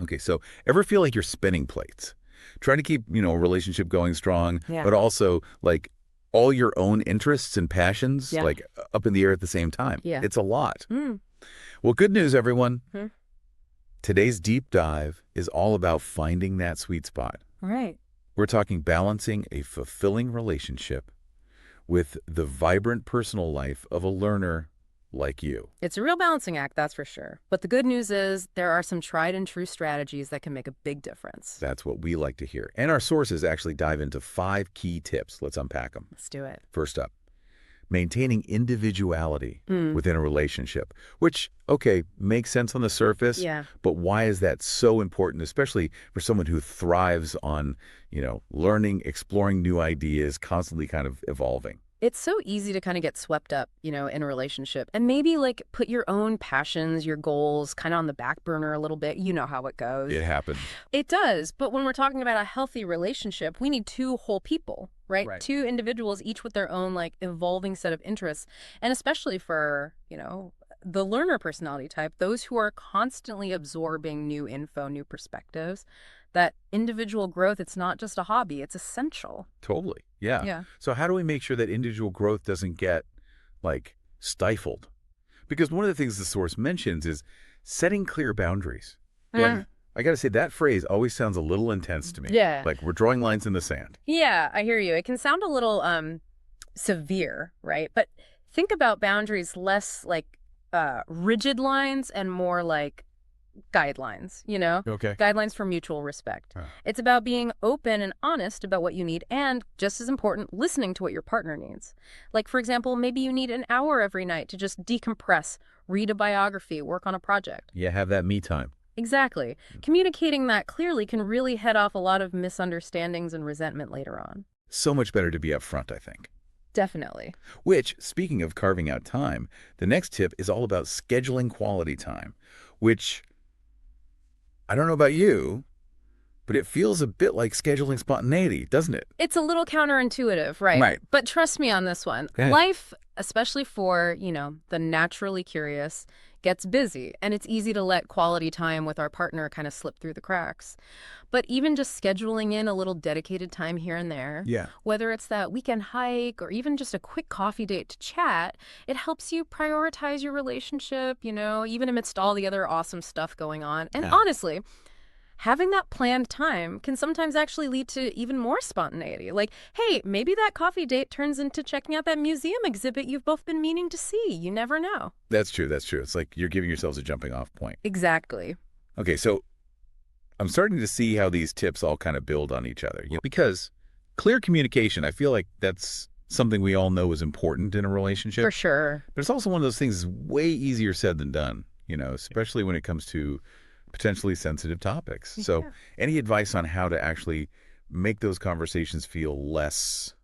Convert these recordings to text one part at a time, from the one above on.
Okay, so ever feel like you're spinning plates? Trying to keep, a relationship going strong, Yeah. but also like all your own interests and passions Yeah. like up in the air at the same time. Yeah. It's a lot. Mm. Well, good news, everyone. Hmm. Today's deep dive is all about finding that sweet spot. Right. We're talking balancing a fulfilling relationship with the vibrant personal life of a learner like you. It's a real balancing act, that's for sure. But the good news is there are some tried and true strategies that can make a big difference. That's what we like to hear. And our sources actually dive into 5 key tips. Let's unpack them. Let's do it. First up, maintaining individuality Mm. within a relationship, which, okay, makes sense on the surface, Yeah. but why is that so important, especially for someone who thrives on, learning, exploring new ideas, constantly kind of evolving? It's so easy to kind of get swept up, in a relationship and maybe like put your own passions, your goals kind of on the back burner a little bit. You know how it goes. It happens. It does. But when we're talking about a healthy relationship, we need two whole people, right? Right. Two individuals, each with their own like evolving set of interests. And especially for, the learner personality type, those who are constantly absorbing new info, new perspectives, that individual growth, it's not just a hobby, it's essential. Totally. Yeah. Yeah. So how do we make sure that individual growth doesn't get, like, stifled? Because one of the things the source mentions is setting clear boundaries. And I got to say, that phrase always sounds a little intense to me. Yeah. Like we're drawing lines in the sand. Yeah, I hear you. It can sound a little severe, right? But think about boundaries less like rigid lines and more like guidelines, Okay. Guidelines for mutual respect. Huh. It's about being open and honest about what you need and, just as important, listening to what your partner needs. Like, for example, maybe you need an hour every night to just decompress, read a biography, work on a project. Yeah, have that me time. Exactly. Communicating that clearly can really head off a lot of misunderstandings and resentment later on. So much better to be upfront, I think. Definitely. Which, speaking of carving out time, the next tip is all about scheduling quality time, which, I don't know about you, but it feels a bit like scheduling spontaneity, doesn't it? It's a little counterintuitive, right? Right. But trust me on this one. Go ahead. Life, especially for, the naturally curious, gets busy, and it's easy to let quality time with our partner kind of slip through the cracks. But even just scheduling in a little dedicated time here and there, Yeah. whether it's that weekend hike or even just a quick coffee date to chat, it helps you prioritize your relationship, even amidst all the other awesome stuff going on. And Yeah. honestly, having that planned time can sometimes actually lead to even more spontaneity. Like, hey, maybe that coffee date turns into checking out that museum exhibit you've both been meaning to see. You never know. That's true. That's true. It's like you're giving yourselves a jumping off point. Exactly. Okay, so I'm starting to see how these tips all kind of build on each other. Because clear communication, I feel like that's something we all know is important in a relationship. For sure. But it's also one of those things that's way easier said than done, especially when it comes to potentially sensitive topics. So Yeah. any advice on how to actually make those conversations feel less,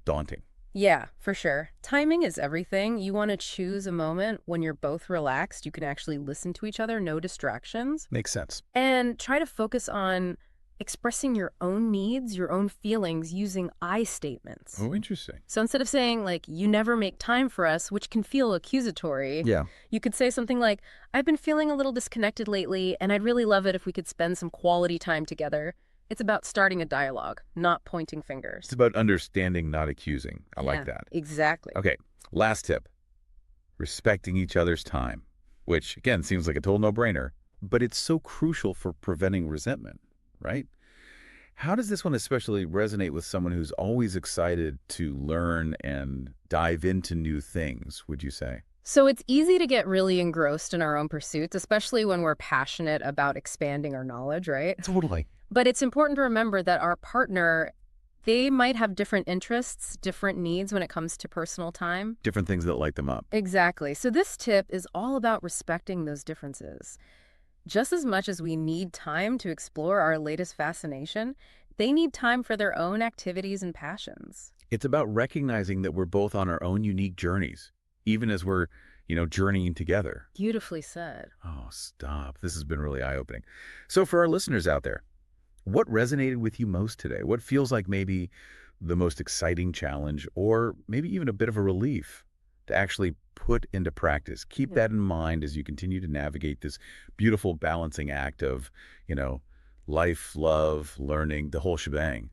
daunting? Yeah, for sure. Timing is everything. You want to choose a moment when you're both relaxed. You can actually listen to each other, no distractions, Makes sense. and try to focus on expressing your own needs, your own feelings using I statements. Oh, interesting. So instead of saying, like, you never make time for us, which can feel accusatory, Yeah. you could say something like, I've been feeling a little disconnected lately, and I'd really love it if we could spend some quality time together. It's about starting a dialogue, not pointing fingers. It's about understanding, not accusing. I like Yeah, that. Exactly. Okay, last tip. Respecting each other's time, which, again, seems like a total no-brainer, but it's so crucial for preventing resentment, right? How does this one especially resonate with someone who's always excited to learn and dive into new things, would you say? So it's easy to get really engrossed in our own pursuits, especially when we're passionate about expanding our knowledge, right? Totally. But it's important to remember that our partner, they might have different interests, different needs when it comes to personal time. Different things that light them up. Exactly. So this tip is all about respecting those differences. Just as much as we need time to explore our latest fascination, they need time for their own activities and passions. It's about recognizing that we're both on our own unique journeys, even as we're, journeying together. Beautifully said. Oh, stop. This has been really eye-opening. So for our listeners out there, what resonated with you most today? What feels like maybe the most exciting challenge or maybe even a bit of a relief to actually put into practice. Keep Yeah. that in mind as you continue to navigate this beautiful balancing act of, you know, life, love, learning, the whole shebang.